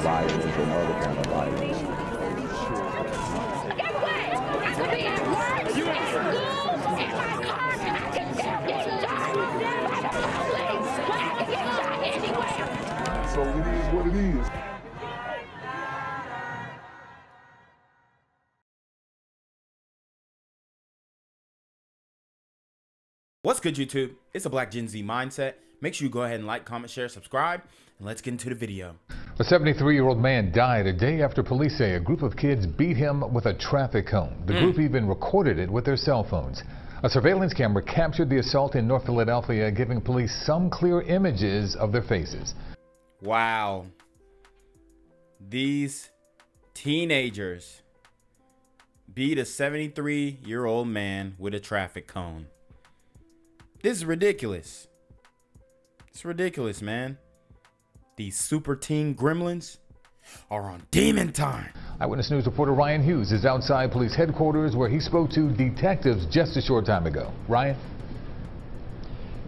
violence and other kind of violence. Get away! I could be at work, at school, in my car, I can still get shot by the police, but I can get shot anywhere. So it is what it is. What's good, YouTube? It's a Black Gen Z Mindset. Make sure you go ahead and like, comment, share, subscribe, and let's get into the video. A 73-year-old man died a day after police say a group of kids beat him with a traffic cone. The group even recorded it with their cell phones. A surveillance camera captured the assault in North Philadelphia, giving police some clear images of their faces. Wow. These teenagers beat a 73-year-old man with a traffic cone. This is ridiculous. It's ridiculous, man. These super teen gremlins are on demon time. Eyewitness News reporter Ryan Hughes is outside police headquarters where he spoke to detectives just a short time ago. Ryan?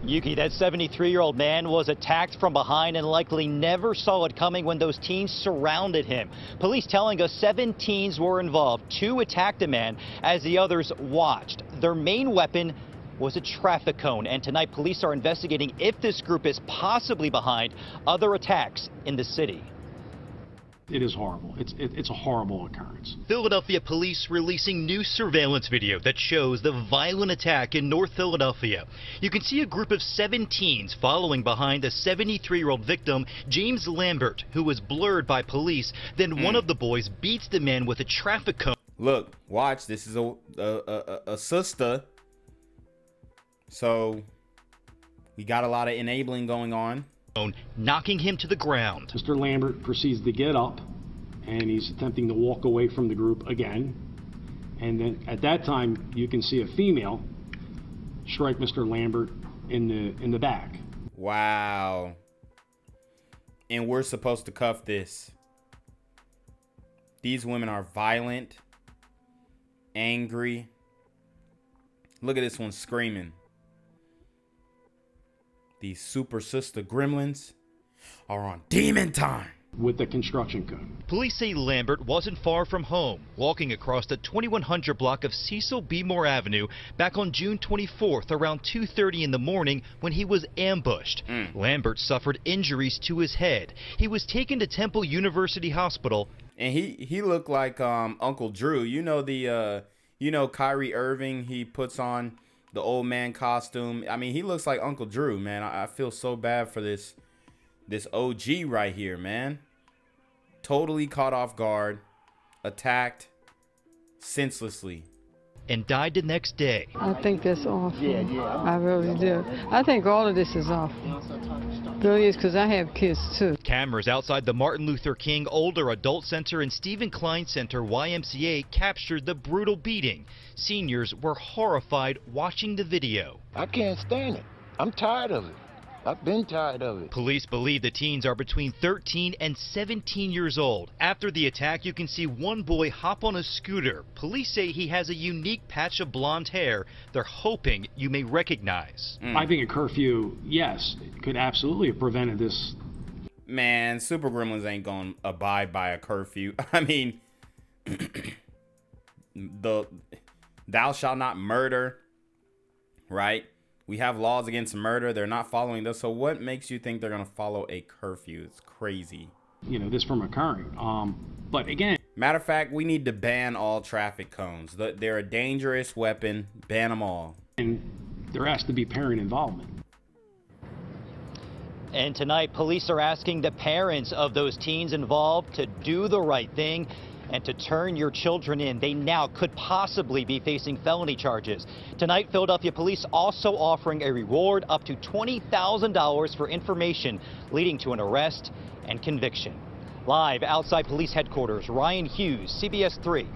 Yuki, that 73-year-old man was attacked from behind and likely never saw it coming when those teens surrounded him. Police telling us 7 teens were involved. 2 attacked the man as the others watched. Their main weapon was a traffic cone, and tonight police are investigating if this group is possibly behind other attacks in the city. It is horrible. It's a horrible occurrence. Philadelphia police releasing new surveillance video that shows the violent attack in North Philadelphia. You can see a group of 7 teens following behind the 73-year-old victim, James Lambert, who was blurred by police. Then one of the boys beats the man with a traffic cone. Look, watch. This is a sister. So we got a lot of enabling going on. Knocking him to the ground. Mr. Lambert proceeds to get up, and he's attempting to walk away from the group again. And then at that time, you can see a female strike Mr. Lambert in the back. Wow. And we're supposed to cuff this. These women are violent, angry. Look at this one screaming. These super sister gremlins are on demon time. With the construction cone. Police say Lambert wasn't far from home, walking across the 2100 block of Cecil B. Moore Avenue back on June 24th around 2:30 in the morning when he was ambushed. Lambert suffered injuries to his head. He was taken to Temple University Hospital. And he looked like Uncle Drew. You know Kyrie Irving, he puts on the old man costume. I mean, he looks like Uncle Drew, man. I feel so bad for this OG right here, man. Totally caught off guard, attacked senselessly, and died the next day. I think that's awful. I really do. I think all of this is awful. Really is, because I have kids too. Cameras outside the Martin Luther King Older Adult Center and Stephen Klein Center YMCA captured the brutal beating. Seniors were horrified watching the video. I can't stand it. I'm tired of it. I've been tired of it. Police believe the teens are between 13 and 17 years old. After the attack, you can see one boy hop on a scooter. Police say he has a unique patch of blonde hair they're hoping you may recognize. I think a curfew, yes, could absolutely have prevented this. Man, super gremlins ain't gonna abide by a curfew. I mean, thou shalt not murder, right? We have laws against murder. They're not following this. So what makes you think they're going to follow a curfew? It's crazy. You know, this from occurring. But again. Matter of fact, we need to ban all traffic cones. They're a dangerous weapon. Ban them all. And there has to be parent involvement. And tonight, police are asking the parents of those teens involved to do the right thing and to turn your children in. They now could possibly be facing felony charges. Tonight, Philadelphia police also offering a reward up to $20,000 for information leading to an arrest and conviction. Live outside police headquarters, Ryan Hughes, CBS 3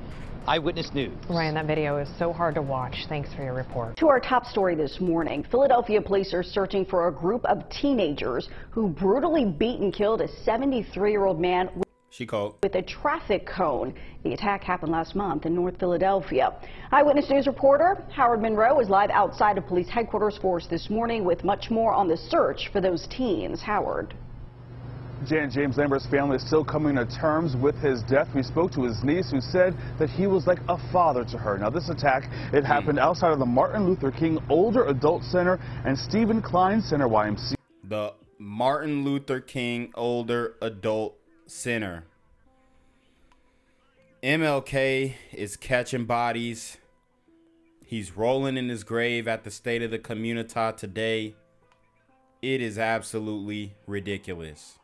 Eyewitness News. Ryan, that video is so hard to watch. Thanks for your report. To our top story this morning, Philadelphia police are searching for a group of teenagers who brutally beat and killed a 73-year-old man with a traffic cone. The attack happened last month in North Philadelphia. Eyewitness News reporter Howard Monroe is live outside of police headquarters for us this morning with much more on the search for those teens. Howard. James Lambert's family is still coming to terms with his death. We spoke to his niece, who said that he was like a father to her. Now, this attack, it happened outside of the Martin Luther King Older Adult Center and Stephen Klein Center YMCA. The Martin Luther King Older Adult Center. MLK is catching bodies. He's rolling in his grave at the State of the Comunità today. It is absolutely ridiculous.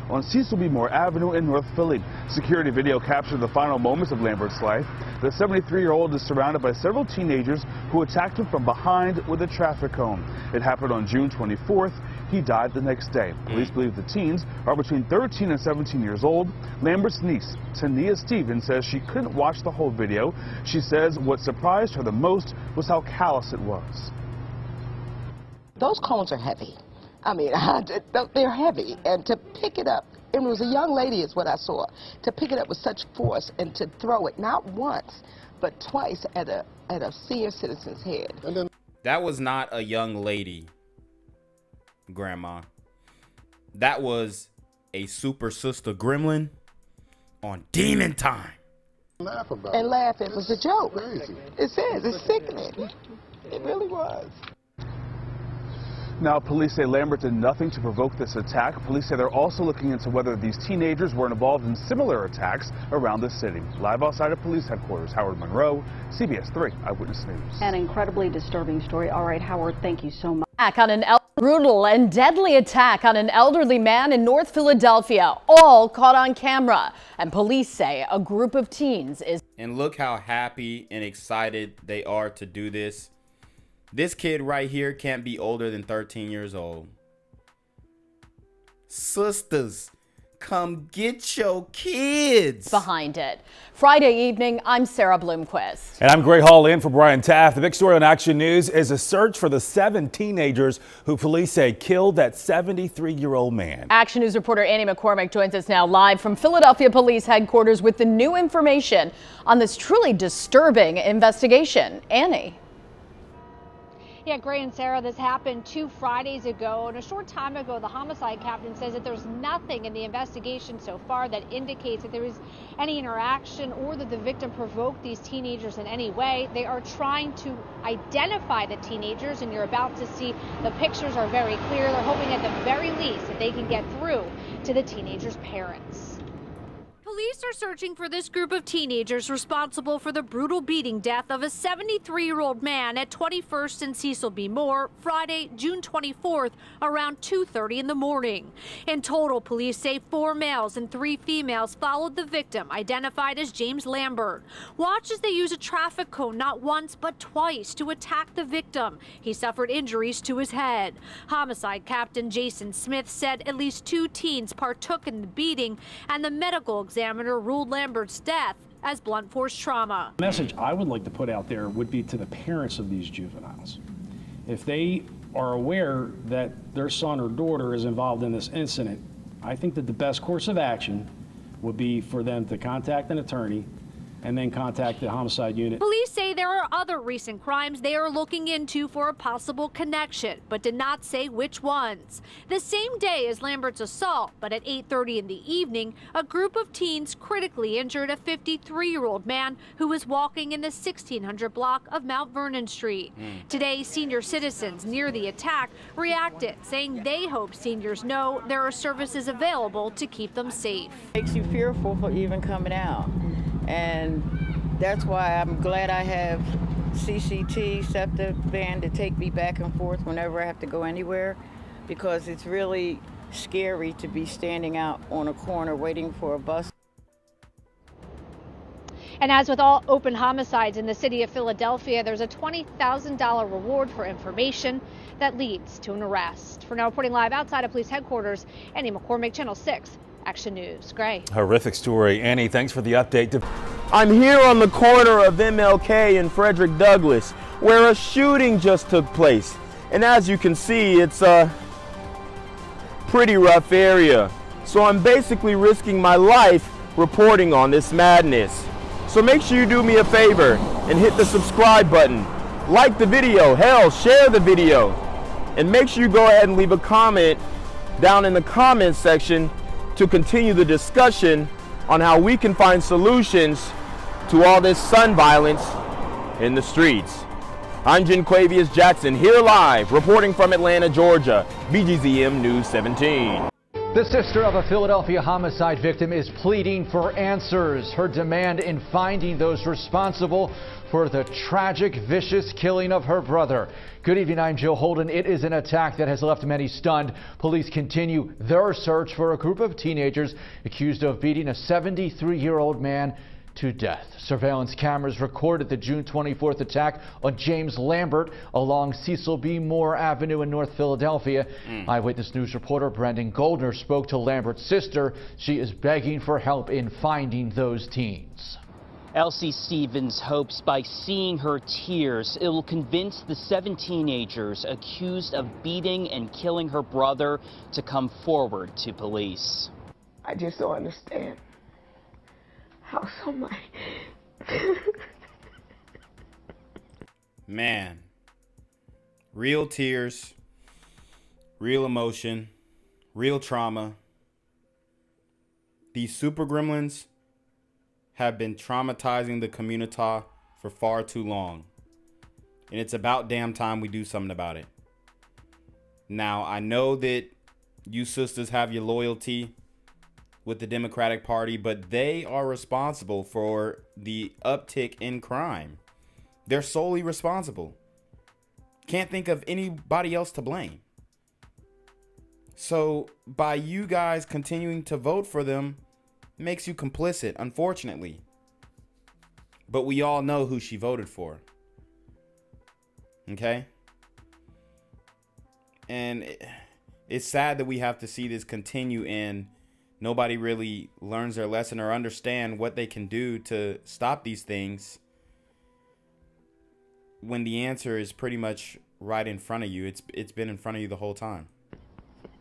On Cecil B. Moore Avenue in North Philly. Security video captured the final moments of Lambert's life. The 73-year-old is surrounded by several teenagers who attacked him from behind with a traffic cone. It happened on June 24th. He died the next day. Police believe the teens are between 13 and 17 years old. Lambert's niece, Tania Stevens, says she couldn't watch the whole video. She says what surprised her the most was how callous it was. Those cones are heavy. I mean, they're heavy, and to pick it up, it was a young lady is what I saw, to pick it up with such force and to throw it not once, but twice at a senior citizen's head. That was not a young lady, Grandma. That was a super sister gremlin on demon time. Laugh about it. And laugh, it was a joke. It says, it's sickening. It really was. Now, police say Lambert did nothing to provoke this attack. Police say they're also looking into whether these teenagers were involved in similar attacks around the city. Live outside of police headquarters, Howard Monroe, CBS 3 Eyewitness News. An incredibly disturbing story. All right, Howard, thank you so much. Brutal and deadly attack on an elderly man in North Philadelphia, all caught on camera. And police say a group of teens is... And look how happy and excited they are to do this. This kid right here can't be older than 13 years old. Sisters, come get your kids. Behind it. Friday evening, I'm Sarah Bloomquist. And I'm Gray Hall in for Brian Taft. The big story on Action News is a search for the 7 teenagers who police say killed that 73-year-old man. Action News reporter Annie McCormick joins us now live from Philadelphia Police Headquarters with the new information on this truly disturbing investigation. Annie. Yeah, Gray and Sarah, this happened 2 Fridays ago, and a short time ago, the homicide captain says that there's nothing in the investigation so far that indicates that there was any interaction or that the victim provoked these teenagers in any way. They are trying to identify the teenagers, and you're about to see the pictures are very clear. They're hoping at the very least that they can get through to the teenagers' parents. Police are searching for this group of teenagers responsible for the brutal beating death of a 73-year-old man at 21st and Cecil B. Moore Friday, June 24th, around 2:30 in the morning. In total, police say 4 males and 3 females followed the victim, identified as James Lambert. Watch as they use a traffic cone not once but twice to attack the victim. He suffered injuries to his head. Homicide Captain Jason Smith said at least 2 teens partook in the beating, and the medical examiner ruled Lambert's death as blunt force trauma. The message I would like to put out there would be to the parents of these juveniles. If they are aware that their son or daughter is involved in this incident, I think that the best course of action would be for them to contact an attorney and then contact the homicide unit. Police say there are other recent crimes they are looking into for a possible connection, but did not say which ones. The same day as Lambert's assault, but at 8:30 in the evening, a group of teens critically injured a 53-year-old man who was walking in the 1600 block of Mount Vernon Street. Today, senior citizens near the attack reacted, saying they hope seniors know there are services available to keep them safe. Makes you fearful for even coming out. And that's why I'm glad I have CCT, SEPTA van to take me back and forth whenever I have to go anywhere, because it's really scary to be standing out on a corner waiting for a bus. And as with all open homicides in the city of Philadelphia, there's a $20,000 reward for information that leads to an arrest. For now, reporting live outside of police headquarters, Annie McCormick, Channel 6. Action News. Gray. Horrific story. Annie, thanks for the update. I'm here on the corner of MLK and Frederick Douglass, where a shooting just took place. And as you can see, it's a pretty rough area. So I'm basically risking my life reporting on this madness. So make sure you do me a favor and hit the subscribe button. Like the video, hell, share the video. And make sure you go ahead and leave a comment down in the comments section to continue the discussion on how we can find solutions to all this son violence in the streets. I'm Jenquavius Jackson, here live, reporting from Atlanta, Georgia, BGZM News 17. The sister of a Philadelphia homicide victim is pleading for answers. Her demand in finding those responsible for the tragic, vicious killing of her brother. Good evening, I'm Joe Holden. It is an attack that has left many stunned. Police continue their search for a group of teenagers accused of beating a 73-year-old man to death. Surveillance cameras recorded the June 24th attack on James Lambert along Cecil B. Moore Avenue in North Philadelphia. Eyewitness News reporter Brendan Goldner spoke to Lambert's sister. She is begging for help in finding those teens. Elsie Stevens hopes by seeing her tears, it will convince the 7 teenagers accused of beating and killing her brother to come forward to police. I just don't understand how somebody... Man, real tears, real emotion, real trauma. These super gremlins have been traumatizing the community for far too long. And it's about damn time we do something about it. Now, I know that you sisters have your loyalty with the Democratic Party, but they are responsible for the uptick in crime. They're solely responsible. Can't think of anybody else to blame. So by you guys continuing to vote for them makes you complicit, unfortunately. But we all know who she voted for. Okay? And it's sad that we have to see this continue and nobody really learns their lesson or understand what they can do to stop these things when the answer is pretty much right in front of you. It's been in front of you the whole time.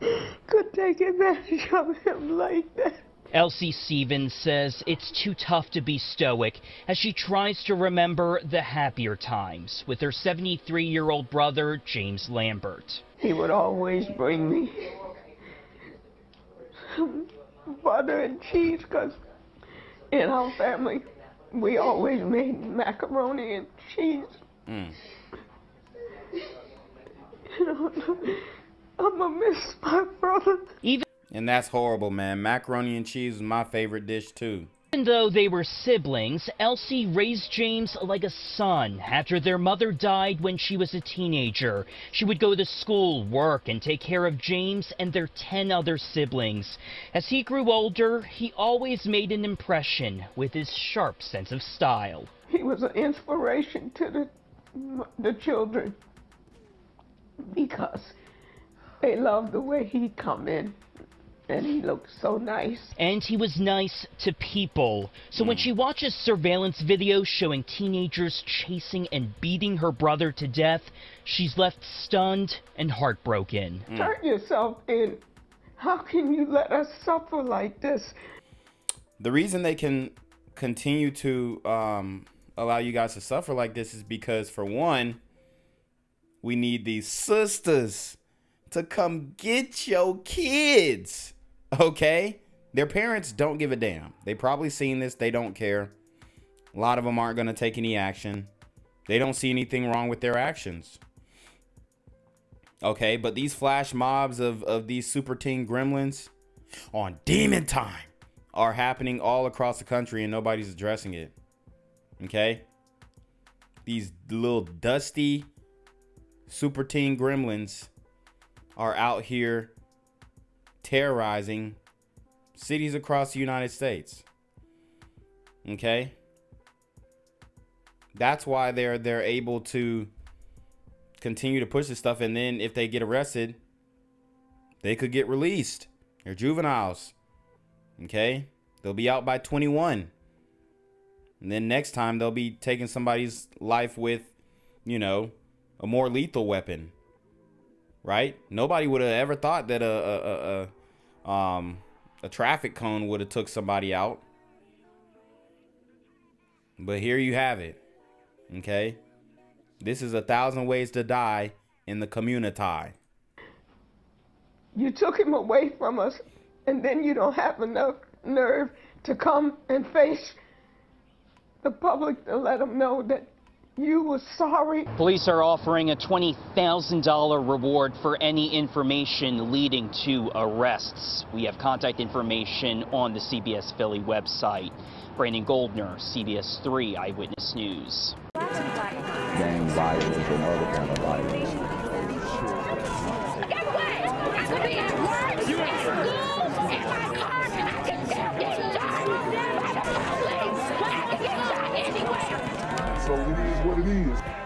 Could take advantage of him like that. Elsie Stevens says it's too tough to be stoic as she tries to remember the happier times with her 73-year-old brother, James Lambert. He would always bring me butter and cheese because in our family, we always made macaroni and cheese. You know, I'm gonna miss my brother. And that's horrible, man. Macaroni and cheese is my favorite dish, too. Even though they were siblings, Elsie raised James like a son. After their mother died when she was a teenager, she would go to school, work, and take care of James and their 10 other siblings. As he grew older, he always made an impression with his sharp sense of style. He was an inspiration to the children because they loved the way he come in. And he looked so nice. And he was nice to people. So when she watches surveillance videos showing teenagers chasing and beating her brother to death, she's left stunned and heartbroken. Turn yourself in. How can you let us suffer like this? The reason they can continue to allow you guys to suffer like this is because, for one, we need these sisters to come get your kids. Okay? Their parents don't give a damn. They probably seen this. They don't care. A lot of them aren't going to take any action. They don't see anything wrong with their actions. Okay? But these flash mobs of these super teen gremlins on demon time are happening all across the country and nobody's addressing it. Okay? These little dusty super teen gremlins are out here terrorizing cities across the United States. Okay? That's why they're able to continue to push this stuff, and then if they get arrested, they could get released. They're juveniles. Okay? They'll be out by 21. And then next time they'll be taking somebody's life with, you know, a more lethal weapon. Right? Nobody would have ever thought that a traffic cone would have took somebody out. But here you have it. Okay? This is 1,000 ways to die in the community. You took him away from us and then you don't have enough nerve to come and face the public to let them know that you were sorry. Police are offering a $20,000 reward for any information leading to arrests. We have contact information on the CBS Philly website. Brandon Goldner, CBS 3 Eyewitness News. Gang violence and other kind of violence. Get away! I could be at work, at school, in my car. I can still get shot by the police. I can get shot anywhere. So it is what it is.